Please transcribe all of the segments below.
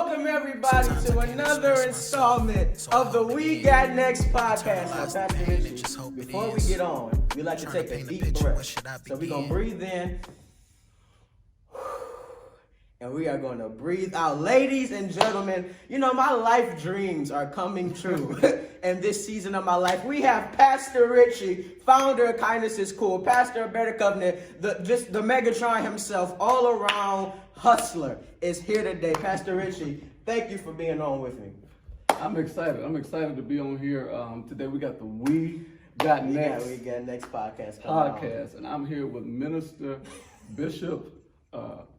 welcome everybody to another installment of the We Got Next podcast. Now, Pastor Richie, before we get on, we like to take a deep breath. So we're going to breathe in, and we are going to breathe out. Ladies and gentlemen, you know, my life dreams are coming true. In this season of my life, we have Pastor Richie, founder of Kindness is Cool, pastor of Better Covenant, the Megatron himself, all around hustler is here today. Pastor Richie, thank you for being on with me. I'm excited. I'm excited to be on here. Today we got the We Got Next podcast, and I'm here with Minister Bishop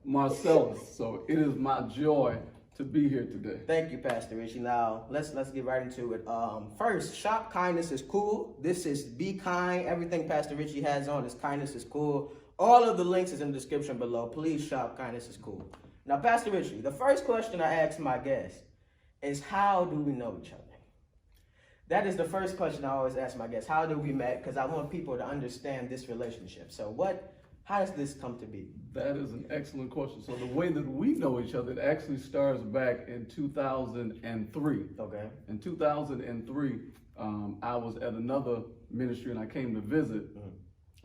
Marcellus. So it is my joy to be here today. Thank you, Pastor Richie. Now let's get right into it. First, shop Kindness is Cool. This is Be Kind. Everything Pastor Richie has on is Kindness is Cool. All of the links is in the description below. Please shop Kindness is Cool. Now, Pastor Richie, the first question I ask my guests is, how do we know each other? That is the first question I always ask my guests. How do we met? Because I want people to understand this relationship. So how does this come to be? That is an excellent question. So the way that we know each other, it actually starts back in 2003. Okay. In 2003, I was at another ministry and I came to visit.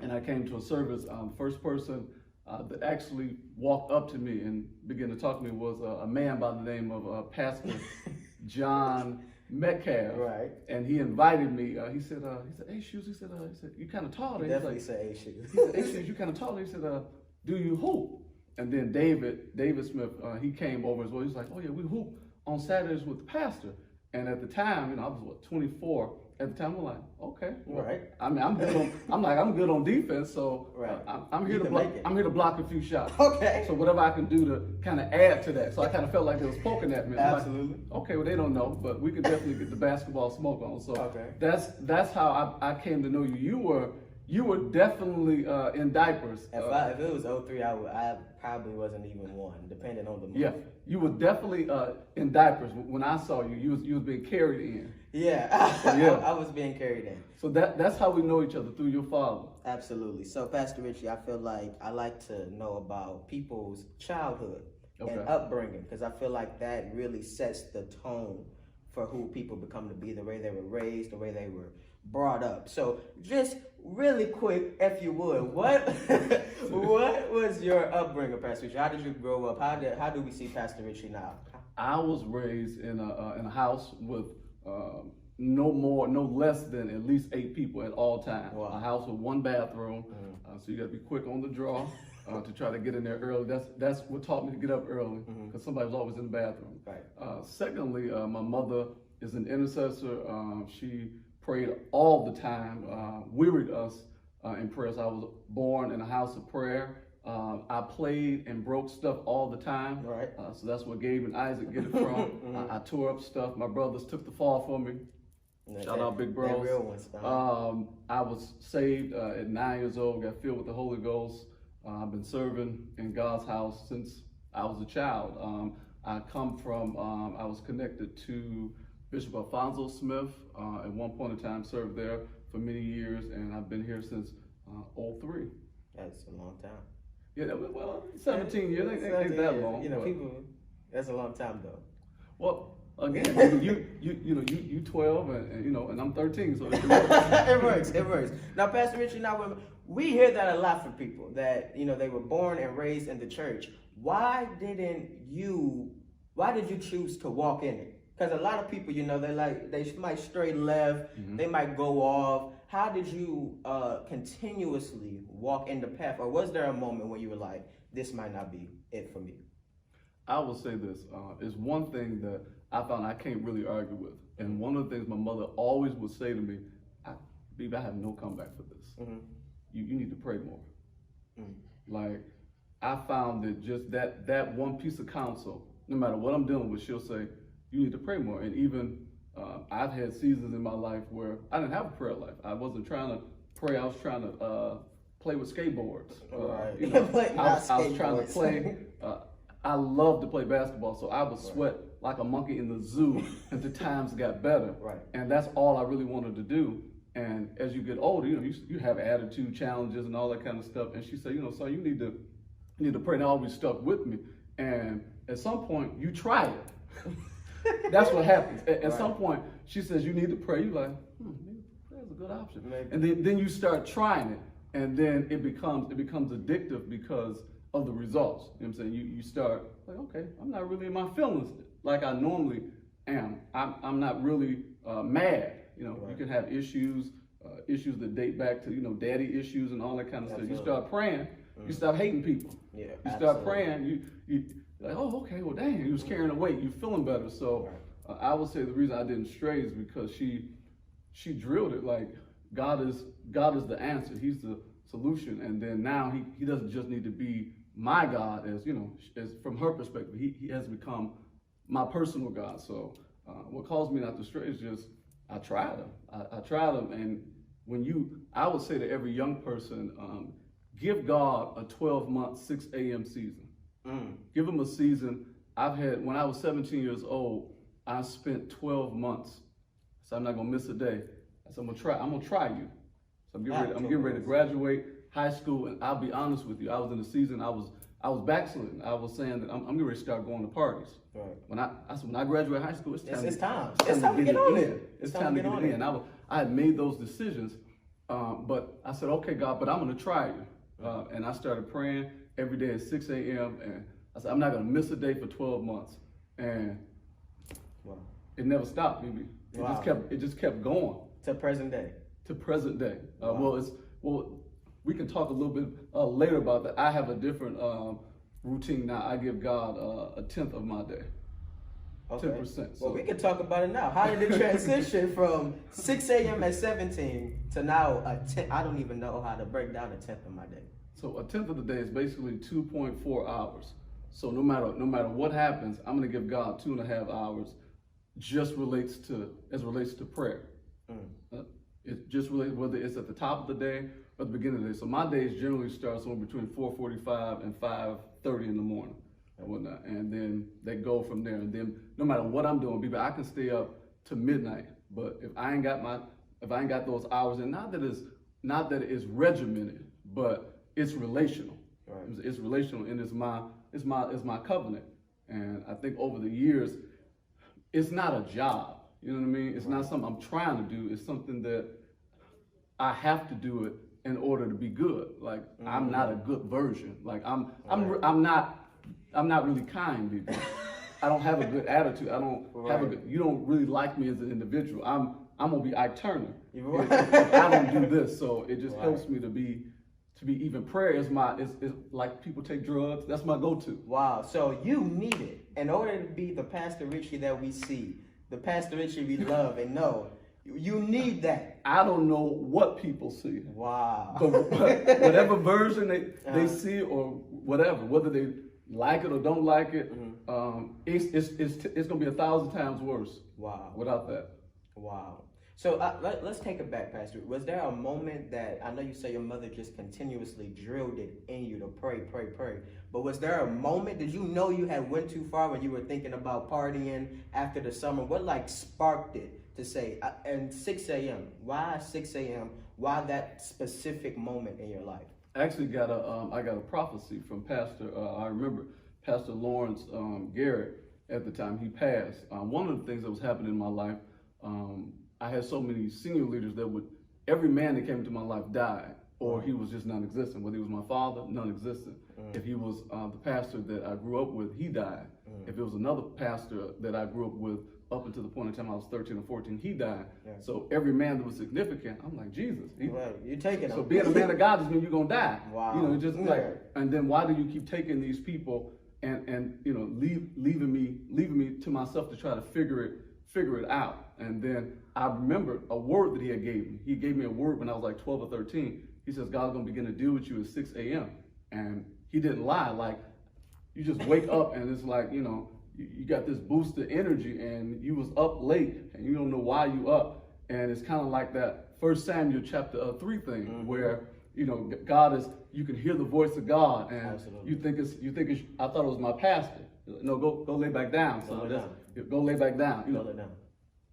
And I came to a service. First person that actually walked up to me and began to talk to me was a man by the name of Pastor John Metcalf. Right. And he invited me. He said, "Hey, Shoes." He said, "You kind of tall." He definitely said, "Hey, Shoes." He said, "Hey, Shoes, you kind of tall." He said, "Do you hoop?" And then David Smith, he came over as well. He was like, "Oh yeah, we hoop on Saturdays with the pastor." And at the time, I was 24. At the time, I'm like, okay, well, right. I mean, I'm good on defense, so right. I'm here to block a few shots. Okay. So whatever I can do to kind of add to that. So I kind of felt like it was poking at me. Absolutely. Like, okay, well they don't know, but we could definitely get the basketball smoke on. So okay. That's how I came to know you. You were definitely in diapers. If it was 03, I probably wasn't even one, depending on the month. Yeah, you were definitely in diapers. When I saw you, you was being carried in. Yeah, So, yeah. I was being carried in. So that's how we know each other, through your father. Absolutely. So, Pastor Richie, I feel like I like to know about people's childhood and upbringing, because I feel like that really sets the tone for who people become to be, the way they were raised, the way they were brought up. So just really quick, if you would, what was your upbringing, Pastor Richie? How did you grow up? How do we see Pastor Richie now? I was raised in a house with no less than at least 8 people at all times. Wow. A house with 1 bathroom, so you got to be quick on the draw to try to get in there early. That's what taught me to get up early, because somebody was always in the bathroom. Right. Secondly, my mother is an intercessor. She prayed all the time, wearied us in prayers. I was born in a house of prayer. I played and broke stuff all the time. Right. So that's where Gabe and Isaac get it from. I tore up stuff. My brothers took the fall for me. Shout out Big Bros. Real ones, I was saved at 9 years old, got filled with the Holy Ghost. I've been serving in God's house since I was a child. I come from, I was connected to Bishop Alfonso Smith. At one point in time, served there for many years, and I've been here since 03. That's a long time. Yeah, well, 17 years, ain't that long. You know, people, that's a long time though. Well, again, you 12 and I'm 13, so it works. Now, Pastor Richie, we hear that a lot from people that, they were born and raised in the church. Why did you choose to walk in it? Because a lot of people, they might stray left, they might go off. How did you continuously walk in the path? Or was there a moment when you were like, this might not be it for me? I will say this, is one thing that I found I can't really argue with. And one of the things my mother always would say to me, Baby, I have no comeback for this. You need to pray more. Like, I found that just that one piece of counsel, no matter what I'm dealing with, she'll say, you need to pray more. And even I've had seasons in my life where I didn't have a prayer life. I wasn't trying to pray. I was trying to play with skateboards. I was trying to play. I love to play basketball, so I would sweat like a monkey in the zoo until times got better. Right. And that's all I really wanted to do. And as you get older, you have attitude challenges and all that kind of stuff. And she said, so you need to pray. And it always stuck with me. And at some point, you try it. That's what happens. At some point, she says, you need to pray. You're like, maybe prayer's a good option. Maybe. And then you start trying it. And then it becomes addictive because of the results. You know what I'm saying? You start like, okay, I'm not really in my feelings like I normally am. I'm not really mad. You know, right. You can have issues that date back to, daddy issues and all that kind of Absolutely. stuff. You start praying, you stop hating people. Yeah, you start praying, you like, oh, okay, well, dang, you was carrying the weight, you feeling better. So I would say the reason I didn't stray is because she drilled it like God is the answer. He's the solution. And then now he doesn't just need to be my God as from her perspective, he has become my personal God. So what caused me not to stray is just I tried him. I tried him. And I would say to every young person, give God a 12-month 6 a.m. season. Give him a season. When I was 17 years old, I spent 12 months. So I'm not gonna miss a day. I said, I'm gonna try you. So I'm getting ready to graduate high school, and I'll be honest with you, I was in a season I was backsliding. I was saying that I'm getting ready to start going to parties. Right. When I graduate high school, it's time to get on it. It's time to get it in. I had made those decisions, but I said, okay, God, but I'm gonna try you. And I started praying every day at 6 a.m. and I said, I'm not gonna miss a day for 12 months. And it never stopped, baby. It just kept going. To present day. To present day. We can talk a little bit later about that. I have a different routine now. I give God a 10th of my day. Okay. 10%. Well, we can talk about it now. How did it transition from 6 a.m. at 17 to now a 10? I don't even know how to break down a 10th of my day. So a 10th of the day is basically 2.4 hours. So no matter what happens, I'm going to give God 2.5 hours. Just relates to prayer. It just relates whether it's at the top of the day or the beginning of the day. So my days generally start somewhere between 4:45 and 5:30 in the morning and whatnot, and then they go from there. And then no matter what I'm doing, people, I can stay up to midnight. But if I ain't got those hours, and not that it's regimented, but it's relational. Right. It's relational, and it's my covenant. And I think over the years, it's not a job. You know what I mean? It's not something I'm trying to do. It's something that I have to do it in order to be good. Like I'm not a good version. Like I'm not really kind, people. I don't have a good attitude. I don't have a good. You don't really like me as an individual. I'm gonna be Ike Turner if I don't do this. So it just helps me to be even. Prayer is like people take drugs. That's my go-to. Wow. So you need it in order to be the Pastor Richie that we see, the Pastor Richie we love and know. You need that. I don't know what people see. Wow. But whatever version they see or whatever, whether they like it or don't like it, it's gonna be 1,000 times worse. Wow. Without that. Wow. So let's take it back, Pastor. Was there a moment that, I know you say your mother just continuously drilled it in you to pray, but was there a moment, did you know you had went too far when you were thinking about partying after the summer? What sparked it to say, and 6 a.m., why 6 a.m., why that specific moment in your life? I actually got a prophecy from Pastor, I remember Pastor Lawrence Garrett at the time. He passed. One of the things that was happening in my life, I had so many senior leaders that every man that came into my life died, or he was just non-existent. Whether he was my father, non-existent. If he was the pastor that I grew up with, he died. If it was another pastor that I grew up with up until the point in time I was 13 or 14, he died. Yeah. So every man that was significant, I'm like, Jesus. You're taking So being a man of God just means you're going to die. Wow. Just and then why do you keep taking these people and leaving me to myself to try to figure it out? And then I remember a word that he had gave me. He gave me a word when I was like 12 or 13. He says, God's going to begin to deal with you at 6 a.m. And he didn't lie. Like, you just wake up and it's like, you got this boost of energy and you was up late and you don't know why you up. And it's kind of like that 1 Samuel chapter 3 thing where, God is, you can hear the voice of God and you think it's, I thought it was my pastor. No, go lay back down, son. Go lay back down. Go lay down.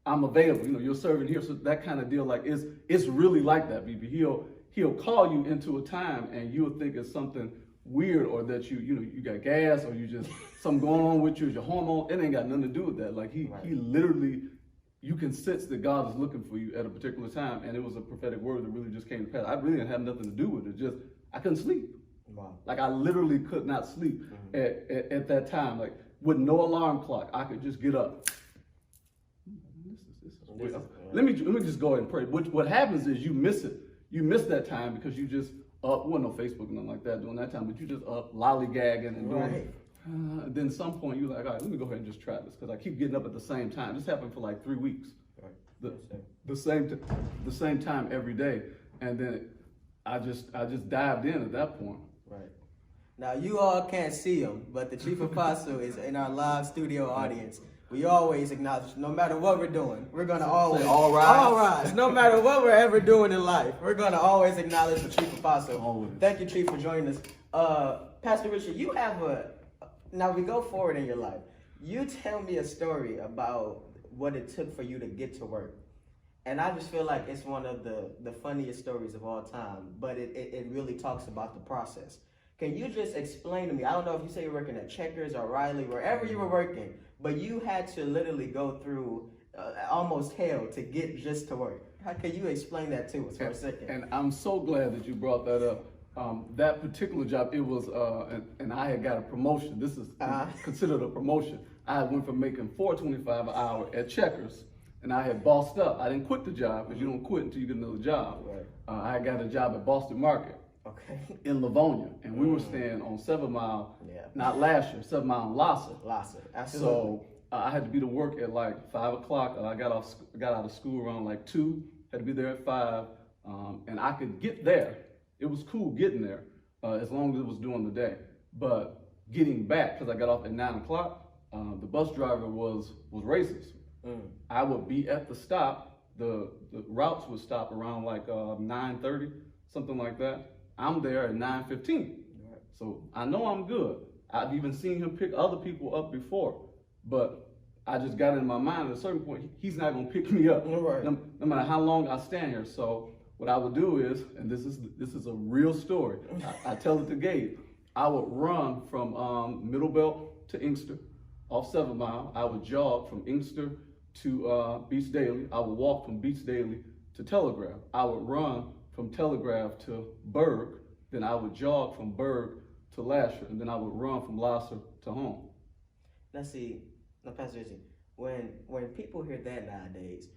I'm available. You're serving here. So that kind of deal, it's really like that, BB. He'll call you into a time and you'll think it's something weird or that you got gas or you just something going on with you, your hormone. It ain't got nothing to do with that. Like he literally, you can sense that God is looking for you at a particular time, and it was a prophetic word that really just came to pass. I really didn't have nothing to do with it. Just I couldn't sleep. Wow. Like I literally could not sleep at that time. Like with no alarm clock, I could just get up. Let me just go ahead and pray. What happens is you miss it. You miss that time because you just up. Wasn't no Facebook and nothing like that during that time, but you just up lollygagging and doing. Then some point you're like, all right, let me go ahead and just try this because I keep getting up at the same time. This happened for like 3 weeks. The same time every day, and then I just dived in at that point. Right. Now you all can't see him, but the Chief Apostle is in our live studio audience. We always acknowledge, no matter what we're doing, we're gonna always all rise. No matter what we're ever doing in life, we're gonna always acknowledge the Chief Apostle. Always. Thank you, Chief, for joining us. Pastor Richard, you have now we go forward in your life. You tell me a story about what it took for you to get to work. And I just feel like it's one of the funniest stories of all time, but it really talks about the process. Can you just explain to me, I don't know if you say you're working at Checkers or Riley, wherever you were working, but you had to literally go through almost hell to get just to work. How can you explain that to us for a second? And I'm so glad that you brought that up. That particular job, it was, and I had got a promotion. This is considered a promotion. I went from making $4.25 an hour at Checkers, and I had bossed up. I didn't quit the job because you don't quit until you get another job. Right. I got a job at Boston Market in Livonia, and we were staying on 7 Mile, not Lasher, 7 Mile in Lassa. Absolutely. So I had to be to work at like 5 o'clock. I got out of school around like 2. Had to be there at 5, and I could get there. It was cool getting there as long as it was during the day. But getting back, because I got off at 9 o'clock, the bus driver was racist. I would be at the stop. The routes would stop around like 9:30, something like that. I'm there at 9:15. So I know I'm good. I've even seen him pick other people up before, but I just got in my mind at a certain point, he's not gonna pick me up, no matter how long I stand here. So what I would do is, and this is a real story, I tell it to Gabe, I would run from Middle Belt to Inkster, off 7 Mile. I would jog from Inkster to Beach Daily. I would walk from Beach Daily to Telegraph. I would run from Telegraph to Berg, then I would jog from Berg to Lasher, and then I would run from Lasser to home. Now Pastor Richie, when people hear that nowadays,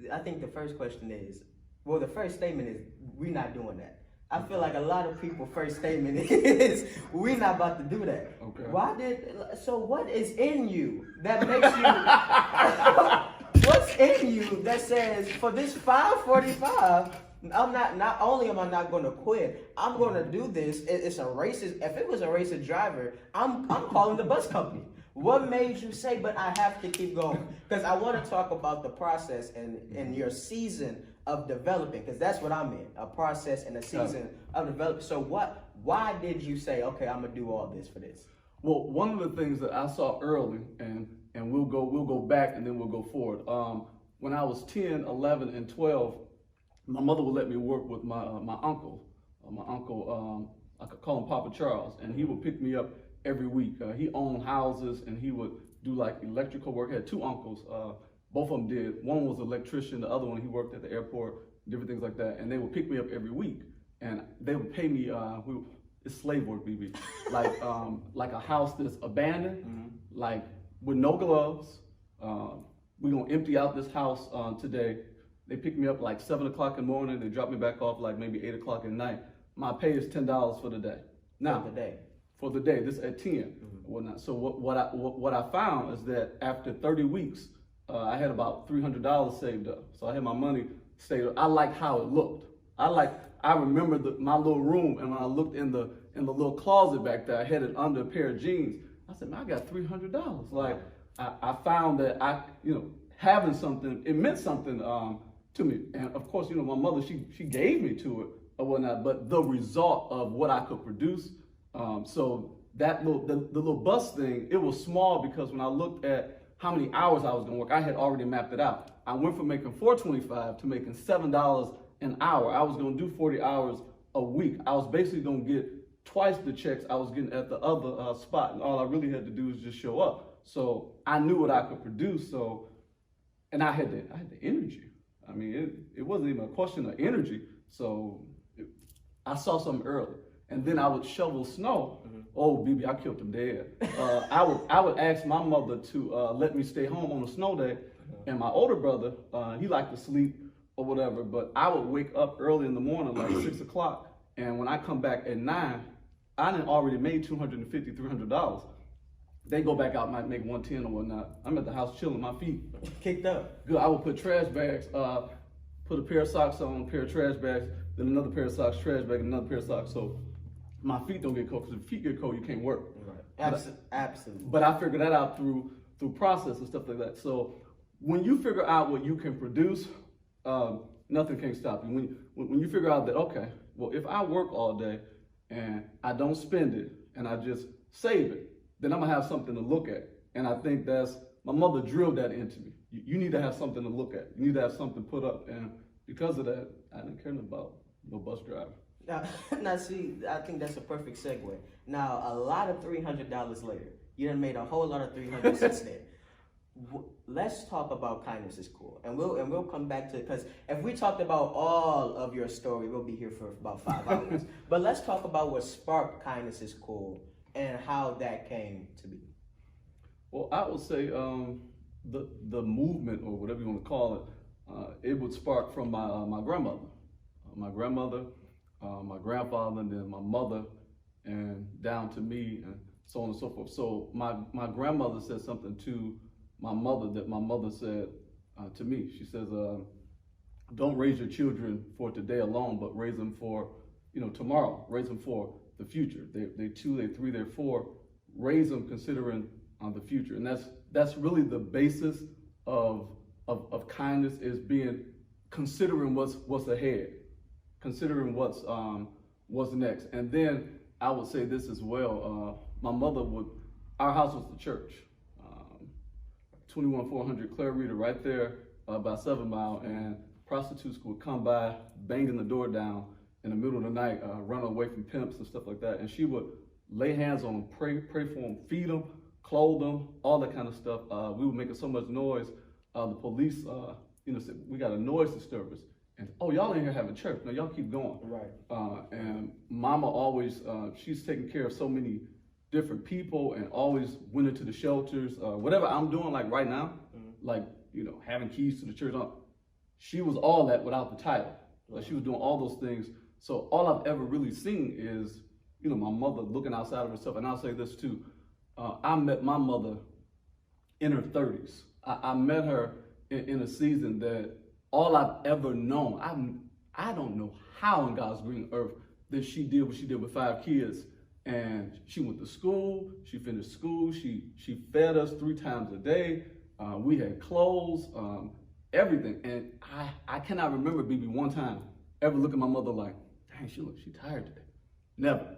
I think the first question is, well, the first statement is, we're not doing that. I feel like a lot of people's first statement is, we're not about to do that. Okay. So what is in you that makes you, what's in you that says, for this 5:45, not only am I not going to quit, I'm going to do this. It's a racist, if it was a racist driver, I'm calling the bus company. What made you say, but I have to keep going? Because I want to talk about the process and your season of developing, because that's what I'm in, a process and a season of developing. So why did you say, okay, I'm going to do all this for this? Well, one of the things that I saw early, and we'll go back and then we'll go forward. When I was 10, 11, and 12, my mother would let me work with my uncle. I could call him Papa Charles, and he would pick me up every week. He owned houses, and he would do like electrical work. I had 2 uncles. Both of them did. One was an electrician. The other one, he worked at the airport, different things like that. And they would pick me up every week, and they would pay me. It's slave work, BB. Like a house that's abandoned, like with no gloves. We're gonna empty out this house today. They pick me up like 7 o'clock in the morning. They drop me back off like maybe 8 o'clock at night. My pay is $10 for the day. Now, for the day, this at 10. Whatnot. So what I found is that after 30 weeks, I had about $300 saved up. So I had my money saved up. I liked how it looked. I remember my little room, and when I looked in the little closet back there, I had it under a pair of jeans. I said, man, I got $300. Like I found that having something, it meant something to me. And of course, my mother, she gave me to it or whatnot, but the result of what I could produce. So that the little bus thing, it was small because when I looked at how many hours I was gonna work, I had already mapped it out. I went from making $4.25 to making $7 an hour. I was gonna do 40 hours a week. I was basically gonna get twice the checks I was getting at the other spot, and all I really had to do was just show up. So I knew what I could produce. So, and I had the energy. I mean, it wasn't even a question of energy. So I saw something early, and then I would shovel snow. Oh, BB, I killed them dead. I would ask my mother to let me stay home on a snow day, and my older brother, he liked to sleep or whatever, but I would wake up early in the morning, like 6 o'clock, and when I come back at 9, I done already made $250, $300. They go back out, might make 110 or whatnot. I'm at the house chilling, my feet kicked up. Good. I would put trash bags, put a pair of socks on, a pair of trash bags, then another pair of socks, trash bag, and another pair of socks. So my feet don't get cold, because if feet get cold, you can't work. Right. Absolutely. But I figured that out through process and stuff like that. So when you figure out what you can produce, nothing can stop you. When you figure out that, okay, well, if I work all day and I don't spend it and I just save it, then I'm gonna have something to look at. And I think my mother drilled that into me. You need to have something to look at. You need to have something put up. And because of that, I didn't care about no bus driver. Now, see, I think that's a perfect segue. Now, a lot of $300 later, you done made a whole lot of $300 since then. Let's talk about kindness is cool, and we'll come back to it, because if we talked about all of your story, we'll be here for about 5 hours. But let's talk about what sparked kindness is cool and how that came to be. Well, I would say the movement, or whatever you want to call it, it would spark from my grandmother, my grandfather, and then my mother, and down to me, and so on and so forth. So my grandmother said something to my mother that my mother said to me. She says, don't raise your children for today alone, but raise them for, tomorrow. Raise them for the future. They 2, they 3, they're 4. Raise them considering the future. And that's really the basis of kindness, is considering what's ahead, considering what's next. And then I would say this as well. My mother our house was the church. 21400 Claire Reader, right there by 7 Mile, and prostitutes would come by, banging the door down in the middle of the night, run away from pimps and stuff like that. And she would lay hands on them, pray for them, feed them, clothe them, all that kind of stuff. We were making so much noise. The police, said, we got a noise disturbance. And, oh, y'all in here having church. No, y'all keep going. Right. And Mama always, she's taking care of so many different people, and always went into the shelters. Whatever I'm doing, like right now, like, having keys to the church, she was all that without the title. Like, she was doing all those things. So all I've ever really seen is, my mother looking outside of herself. And I'll say this too. I met my mother in her 30s. I met her in a season that all I've ever known, I don't know how in God's green earth that she did what she did with 5 kids. And she went to school, she finished school, she fed us 3 times a day. We had clothes, everything. And I cannot remember, BB, one time ever look at my mother like, dang, she tired today. Never.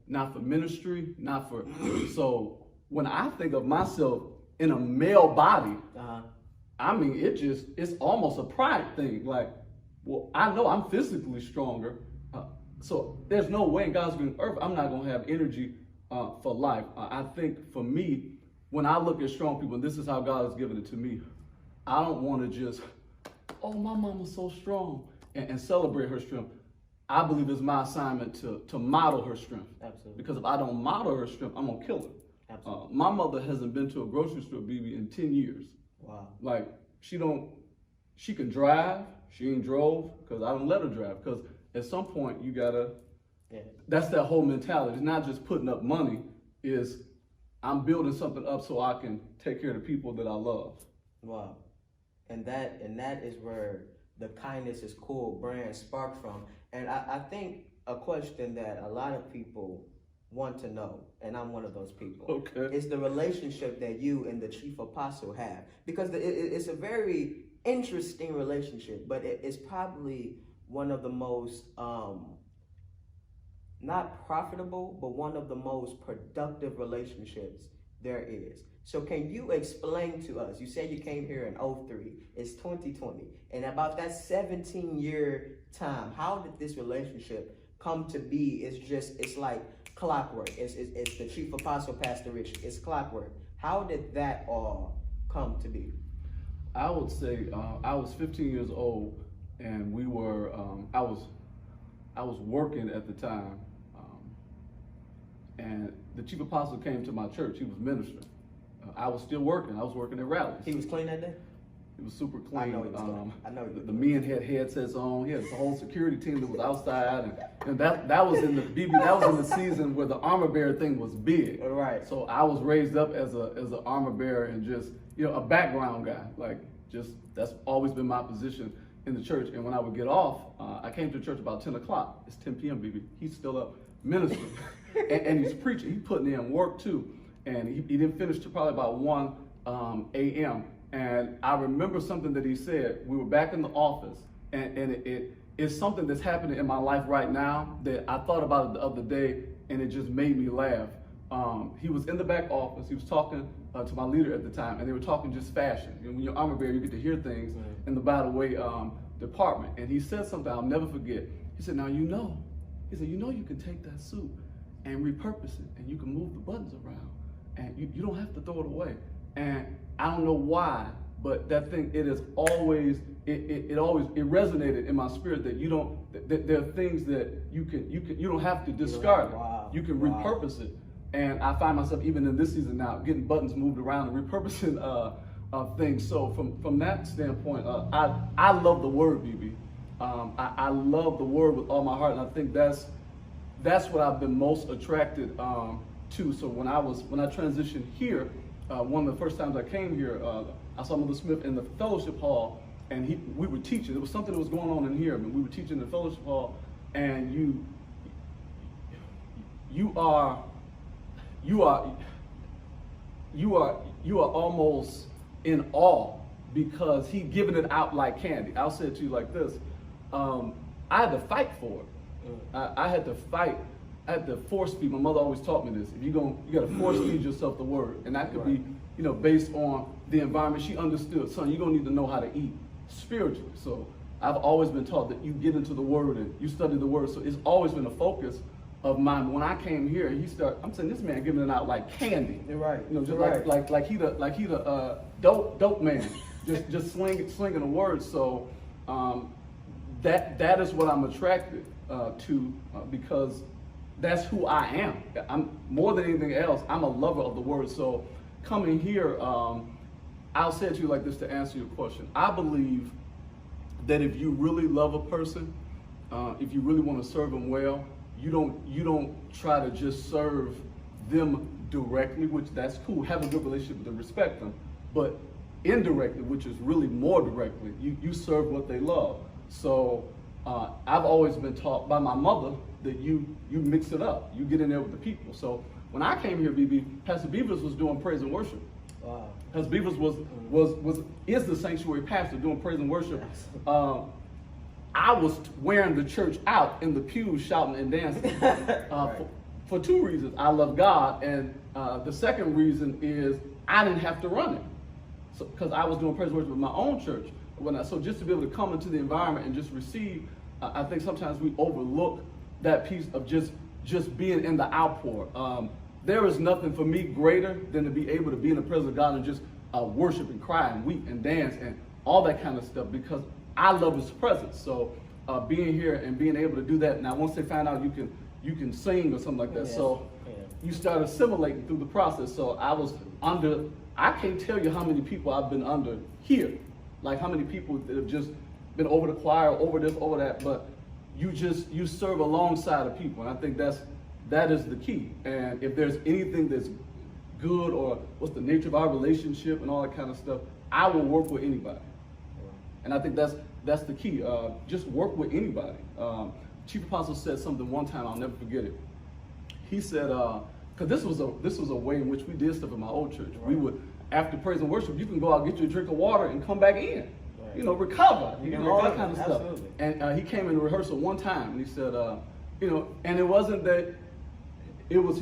Not for ministry, not for, so when I think of myself in a male body, I mean, it's almost a pride thing. Like, well, I know I'm physically stronger, so there's no way in God's green earth I'm not going to have energy for life. I think for me, when I look at strong people, and this is how God has given it to me, I don't want to just, oh, my mama's so strong, and celebrate her strength. I believe it's my assignment to model her strength. Absolutely. Because if I don't model her strength, I'm going to kill her. Absolutely. My mother hasn't been to a grocery store, BB, in 10 years. Wow. Like, she can drive, she ain't drove, because I don't let her drive. Because at some point, you gotta, that's that whole mentality. It's not just putting up money, is I'm building something up so I can take care of the people that I love. Wow. And that is where the kindness is cool brand sparked from. And I think a question that a lot of people want to know, and I'm one of those people, is the relationship that you and the chief apostle have. Because it's a very interesting relationship, but it's probably one of the most, not profitable, but one of the most productive relationships there is. So can you explain to us, you said you came here in 03, it's 2020, and about that 17-year time, how did this relationship come to be? It's like clockwork. It's the chief apostle, Pastor Richie. It's clockwork. How did that all come to be? I would say I was 15 years old, and we were I was working at the time, and the chief apostle came to my church. He was ministering. I was still working. I was working at rallies. He was clean that day? It was super clean. I know he was clean. I know he was the men had headsets on. He had the whole security team that was outside, and that was in the BB. That was in the season where the armor bearer thing was big. All right. So I was raised up as an armor bearer and just a background guy. Like just that's always been my position in the church. And when I would get off, I came to church about 10 o'clock. It's 10 p.m. BB. He's still up ministering, and he's preaching. He's putting in work too. And he didn't finish till probably about 1 a.m. And I remember something that he said. We were back in the office, and it's something that's happening in my life right now that I thought about it the other day, and it just made me laugh. He was in the back office. He was talking to my leader at the time, and they were talking just fashion. And when you're armor bearer, you get to hear things in the by the way department. And he said something I'll never forget. He said, he said, you can take that suit and repurpose it, and you can move the buttons around, and you don't have to throw it away. And I don't know why, but that thing, it resonated in my spirit that there are things that you don't have to discard. Wow. You can repurpose it. And I find myself even in this season now getting buttons moved around and repurposing things. So from that standpoint, I love the word, BB. I love the word with all my heart, and I think that's what I've been most attracted to. So when I transitioned here, one of the first times I came here, I saw Mother Smith in the fellowship hall, and we were teaching. There was something that was going on in here. I mean, we were teaching in the fellowship hall, and you are almost in awe because he giving it out like candy. I'll say it to you like this. I had to fight for it. I had to fight. I had to force feed. My mother always taught me this. If you got to force feed yourself the word, and that could be, based on the environment. She understood, son, you're gonna need to know how to eat spiritually. So I've always been taught that you get into the word and you study the word. So it's always been a focus of mine. When I came here, I'm saying this man giving it out like candy. You're right. Just like he the dope man, just slinging the word. So that is what I'm attracted to because that's who I am. I'm more than anything else. I'm a lover of the word. So coming here, I'll say it to you like this to answer your question. I believe that if you really love a person, if you really want to serve them well, you don't try to just serve them directly, which that's cool. Have a good relationship with them, respect them, but indirectly, which is really more directly, you serve what they love. So I've always been taught by my mother that you mix it up. You get in there with the people. So when I came here, BB, Pastor Beavers was doing praise and worship. Wow. Pastor Beavers is the sanctuary pastor doing praise and worship. I was wearing the church out in the pews, shouting and dancing for two reasons. I love God, and the second reason is I didn't have to run it, because I was doing praise and worship with my own church. So just to be able to come into the environment and just receive, I think sometimes we overlook that piece of just being in the outpour. There is nothing for me greater than to be able to be in the presence of God and just worship and cry and weep and dance and all that kind of stuff, because I love His presence. So being here and being able to do that. Now, once they find out you can sing or something like that, you start assimilating through the process. So I was under. I can't tell you how many people I've been under here, like how many people that have just been over the choir, over this, over that. But you serve alongside of people, and I think that is the key. And if there's anything that's good, or what's the nature of our relationship and all that kind of stuff, I will work with anybody. And I think that's the key. Just work with anybody. Chief Apostle said something one time, I'll never forget it. He said, because this was a way in which we did stuff in my old church. Right. We would, after praise and worship, you can go out, get you a drink of water, and come back in. Right. Recover, all that kind of stuff. And he came in rehearsal one time, and he said, and it wasn't that. He was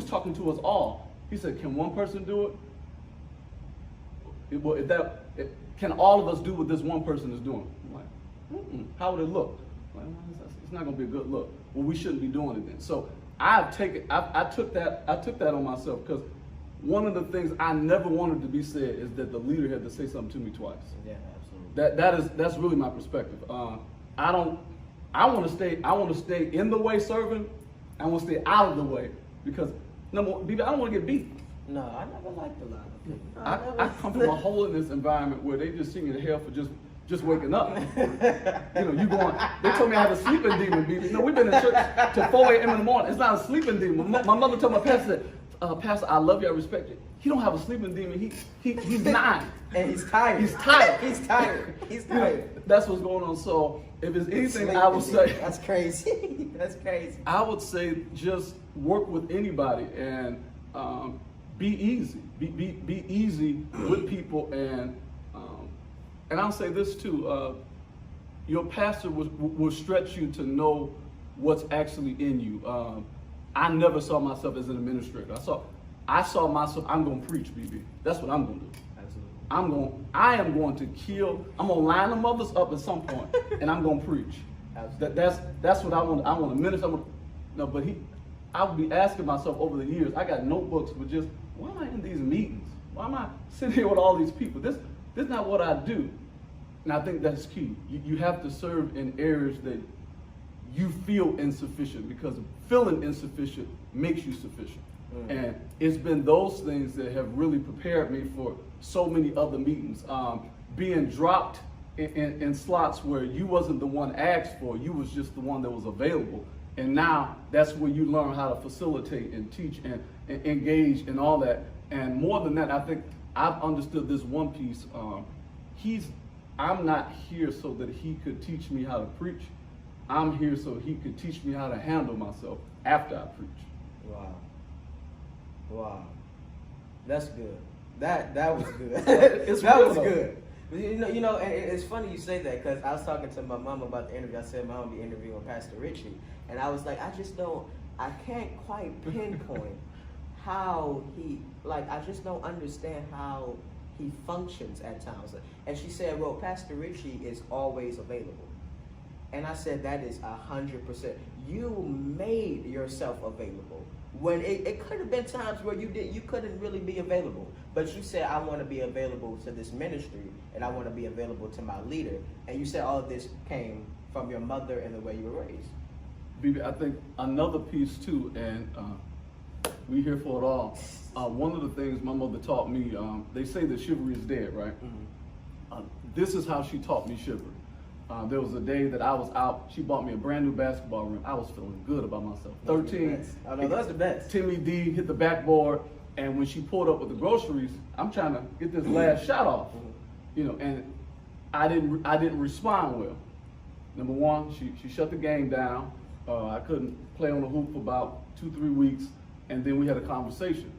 talking to us all. He said, "Can one person do it? Can all of us do what this one person is doing?" I'm like, how would it look? Like, it's not going to be a good look. Well, we shouldn't be doing it then. So I took that on myself, because one of the things I never wanted to be said is that the leader had to say something to me twice. Yeah, absolutely. That's really my perspective. I want to stay in the way serving. I want to stay out of the way, because number one, I don't want to get beat. No, I never liked a lot of people. I come from a holiness environment where they just sing you to hell for just waking up. You going, they told me I had a sleeping demon, baby. We've been in church till 4 a.m. in the morning. It's not a sleeping demon. My mother told my pastor, Pastor, I love you, I respect you. He don't have a sleeping demon. He's 9. And he's tired. He's tired. He's tired. He's tired. That's what's going on. So if it's anything, I would say, that's crazy. That's crazy. I would say just work with anybody and be easy. Be easy with people, and I'll say this too. Your pastor will stretch you to know what's actually in you. I never saw myself as an administrator. I saw myself, I'm going to preach, BB. That's what I'm going to do. Absolutely. I am going to kill, I'm going to line the mothers up at some point, and I'm going to preach. Absolutely. That's what I want. I want to minister. I would be asking myself over the years, I got notebooks with just, why am I in these meetings? Why am I sitting here with all these people? This is not what I do. And I think that's key. You have to serve in areas that you feel insufficient, because feeling insufficient makes you sufficient. And it's been those things that have really prepared me for so many other meetings. Being dropped in slots where you wasn't the one asked for, you was just the one that was available. And now that's where you learn how to facilitate and teach and engage and all that. And more than that, I think I've understood this one piece. I'm not here so that he could teach me how to preach. I'm here so he could teach me how to handle myself after I preach. Wow. That's good. That was good. That was good. You know, and it's funny you say that, because I was talking to my mom about the interview. I said my mom will be interviewing Pastor Richie, and I was like, I can't quite pinpoint how I just don't understand how he functions at times. And she said, well, Pastor Richie is always available. And I said, that is 100%. You made yourself available. When it could have been times where you couldn't really be available, but you said, I want to be available to this ministry, and I want to be available to my leader. And you said all of this came from your mother and the way you were raised. BB, I think another piece too, and we here for it all. One of the things my mother taught me, they say that chivalry is dead, right? Mm-hmm. This is how she taught me chivalry. There was a day that I was out. She bought me a brand new basketball rim. I was feeling good about myself. 13. I know, that's the best. Timmy D hit the backboard, and when she pulled up with the groceries, I'm trying to get this last shot off, and I didn't respond well. Number one, she shut the game down. I couldn't play on the hoop for about 2-3 weeks, and then we had a conversation.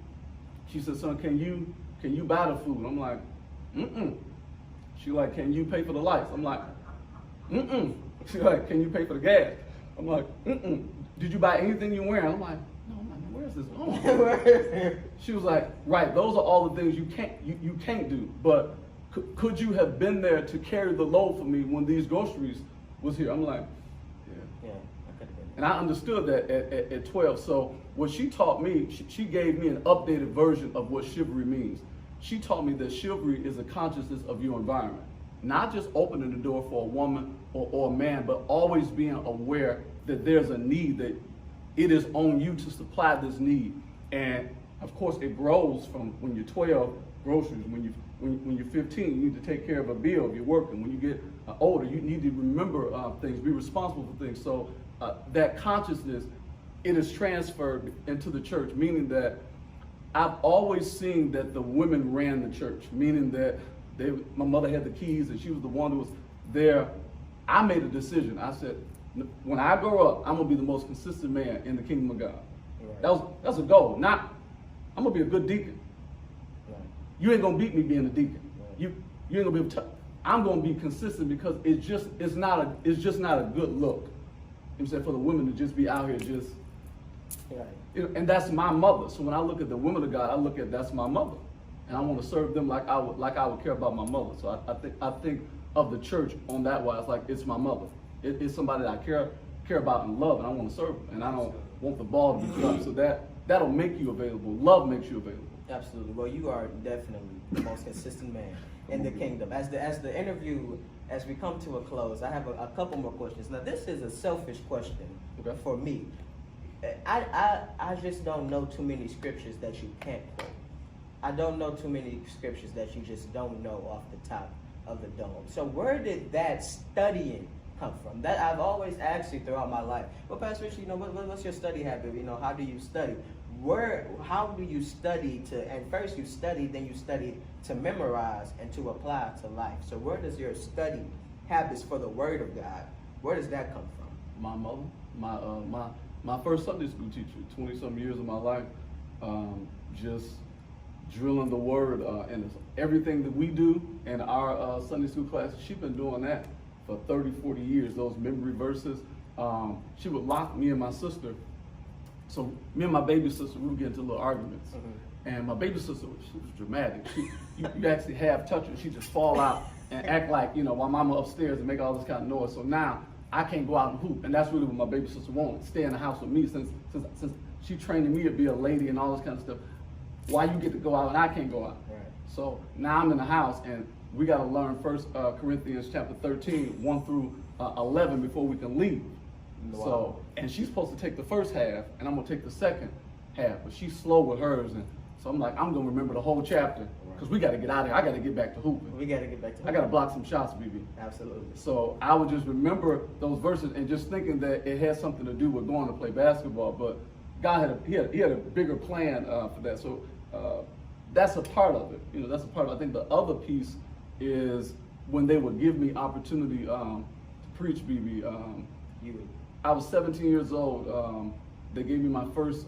She said, "Son, can you buy the food?" I'm like, "Mm-mm." She like, "Can you pay for the lights?" I'm like, "Mm-mm." She's like, "Can you pay for the gas?" I'm like, "Mm-mm." "Did you buy anything you're wearing?" I'm like, "No, I'm like, where's this going?" She was like, "Right, those are all the things you can't do. But could you have been there to carry the load for me when these groceries was here?" I'm like, yeah, I could have been. And I understood that at 12. So what she taught me, she gave me an updated version of what chivalry means. She taught me that chivalry is a consciousness of your environment. Not just opening the door for a woman or a man, but always being aware that there's a need, that it is on you to supply this need. And of course it grows from when you're 12, groceries. When you're 15, you need to take care of a bill if you're working. When you get older, you need to remember things, be responsible for things. So that consciousness, it is transferred into the church, meaning that I've always seen that the women ran the church, meaning that my mother had the keys and she was the one who was there. I made a decision. I said, when I grow up, I'm gonna be the most consistent man in the kingdom of God. Right. That's a goal. Not, I'm gonna be a good deacon. Right. You ain't gonna beat me being a deacon. Right. You ain't gonna be able to. I'm gonna be consistent, because it's just not a good look. You know what I'm saying, for the women to just be out here just. Right. And that's my mother. So when I look at the women of God, I look at that's my mother. And I want to serve them like I would care about my mother. So I think of the church on that wise, like it's my mother. It's somebody that I care about and love, and I want to serve them. And I don't want the ball to be dropped. So that'll make you available. Love makes you available. Absolutely. Well, you are definitely the most consistent man in the kingdom. As the interview, as we come to a close, I have a couple more questions. Now, this is a selfish question for me. I just don't know too many scriptures that you can't quote. I don't know too many scriptures that you just don't know off the top of the dome. So where did that studying come from? That I've always asked you throughout my life. Well, Pastor Richie, what's your study habit? How do you study? How do you study and first you study, then you study to memorize and to apply to life. So where does your study habits for the Word of God, where does that come from? My mother, my first Sunday school teacher, 20-some years of my life, just drilling the Word, and everything that we do in our Sunday school classes, she's been doing that for 30, 40 years, those memory verses. She would lock me and my sister. So me and my baby sister, we would get into little arguments. And my baby sister, she was dramatic. You actually have touch her, she just fall out and act like, while mama upstairs and make all this kind of noise. So now I can't go out and hoop. And that's really what my baby sister wanted, stay in the house with me since she trained me to be a lady and all this kind of stuff. Why you get to go out and I can't go out? Right. So now I'm in the house and we got to learn 1 Corinthians chapter 13, 1 through 11 before we can leave. Wow. So, and she's supposed to take the first half and I'm going to take the second half, but she's slow with hers. And so I'm like, I'm going to remember the whole chapter because we got to get out of here. I got to get back to hooping. We got to get back to hooping. I got to block some shots, BB. Absolutely. So I would just remember those verses and just thinking that it had something to do with going to play basketball, but God he had a bigger plan for that. So that's a part of it. That's a part of it. I think the other piece is when they would give me opportunity to preach, BB. I was 17 years old. They gave me my first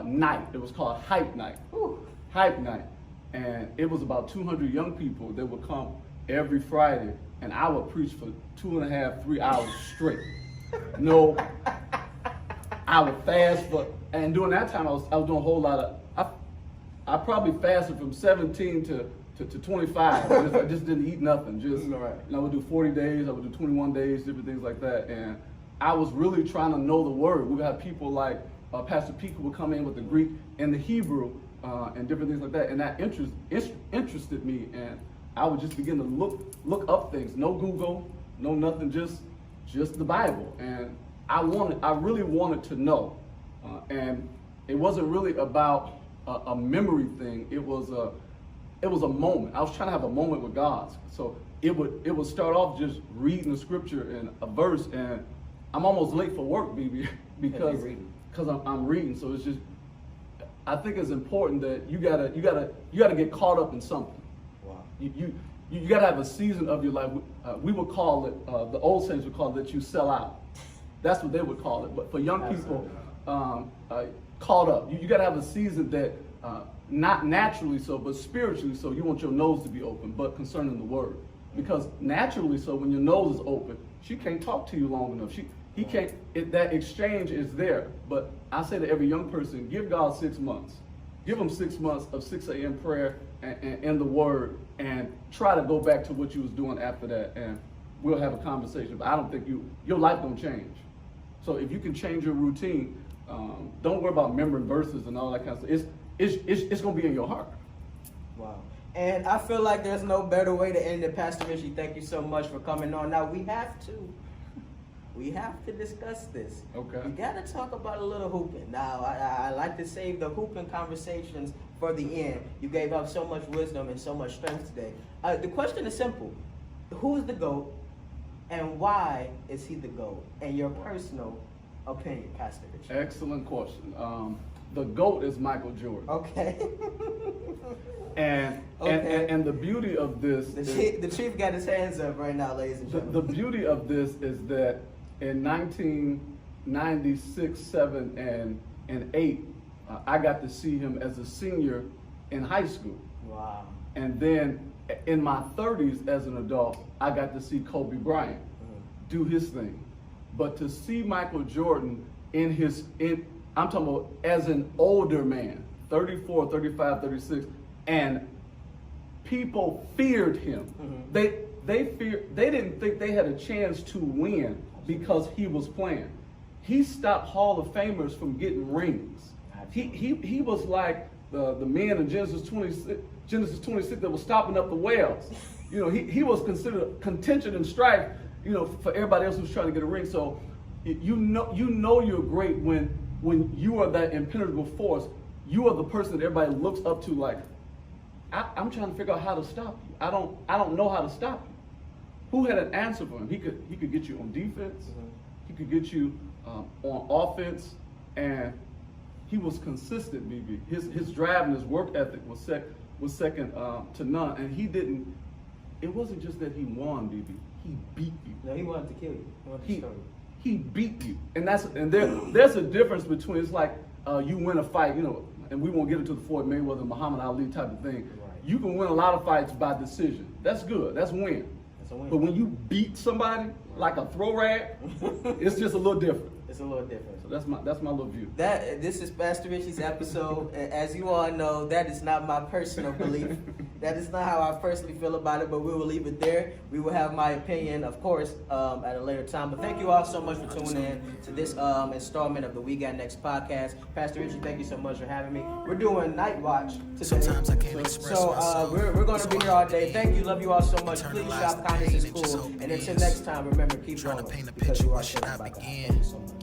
night. It was called Hype Night. Ooh. Hype Night. And it was about 200 young people that would come every Friday, and I would preach for 2.5, 3 hours straight. No, I would fast and during that time I was doing a whole lot of, I probably fasted from 17 to 25. I just didn't eat nothing. I would do 40 days, I would do 21 days, different things like that. And I was really trying to know the Word. We would have people like Pastor Peek who would come in with the Greek and the Hebrew and different things like that. And that interested me. And I would just begin to look up things. No Google, no nothing, just the Bible. And I really wanted to know. And it wasn't really about a memory thing. It was a moment. I was trying to have a moment with God. So it would start off just reading the scripture and a verse, and I'm almost late for work, BB, because I'm reading. So it's just, I think it's important that you gotta get caught up in something. Wow. You gotta have a season of your life. We would call it, the old saints would call it that you sell out. That's what they would call it. But for young people, caught up. You gotta have a season that. Not naturally so, but spiritually so, you want your nose to be open, but concerning the Word. Because naturally so, when your nose is open, she can't talk to you long enough. He can't, that exchange is there. But I say to every young person, give God 6 months. Give him 6 months of 6 a.m. prayer and the Word, and try to go back to what you was doing after that, and we'll have a conversation. But I don't think your life gonna change. So if you can change your routine, don't worry about remembering verses and all that kind of stuff. It's going to be in your heart. Wow. And I feel like there's no better way to end it. Pastor Richie, thank you so much for coming on. Now, we have to discuss this. Okay. We got to talk about a little hooping. Now, I like to save the hooping conversations for the end. You gave out so much wisdom and so much strength today. The question is simple. Who's the GOAT, and why is he the GOAT? And your personal opinion, Pastor Richie. Excellent question. The GOAT is Michael Jordan. Okay. And the beauty of this, the chief got his hands up right now, ladies and gentlemen. The beauty of this is that in 1996, 7, and 8, I got to see him as a senior in high school. Wow. And then in my 30s as an adult, I got to see Kobe Bryant do his thing. But to see Michael Jordan I'm talking about as an older man, 34, 35, 36, and people feared him. They didn't think they had a chance to win because he was playing. he stopped Hall of Famers from getting rings. He was like the man in Genesis 26 that was stopping up the wells. You know, he was considered contention and strife, you know, for everybody else who's trying to get a ring. So you know you're great when you are that impenetrable force. You are the person that everybody looks up to. Like, I'm trying to figure out how to stop you. I don't know how to stop you. Who had an answer for him? He could get you on defense. He could get you on offense, and he was consistent. BB, his drive and his work ethic was second to none. And he didn't. It wasn't just that he won, BB. He beat you. No, he wanted to kill you. He wanted to destroy you. He beat you, and there's a difference between, it's like you win a fight, you know, and we won't get into the Floyd Mayweather, Muhammad Ali type of thing. Right. You can win a lot of fights by decision. That's good. That's win. That's a win. But when you beat somebody like a throw rag, it's just a little different. It's a little different. So that's my little view. This is Pastor Richie's episode. As you all know, that is not my personal belief. That is not how I personally feel about it, but we will leave it there. We will have my opinion, of course, at a later time. But thank you all so much for tuning in to this installment of the We Got Next podcast. Pastor Richie, thank you so much for having me. We're doing Night Watch today. Sometimes I can't express myself. We're going to be here all day. Thank you. Love you all so much. Please shop. Kindness is cool. And until next time, remember, keep Trying to going. paint a Because picture, you are where should I saved by God. begin? Thank you so much.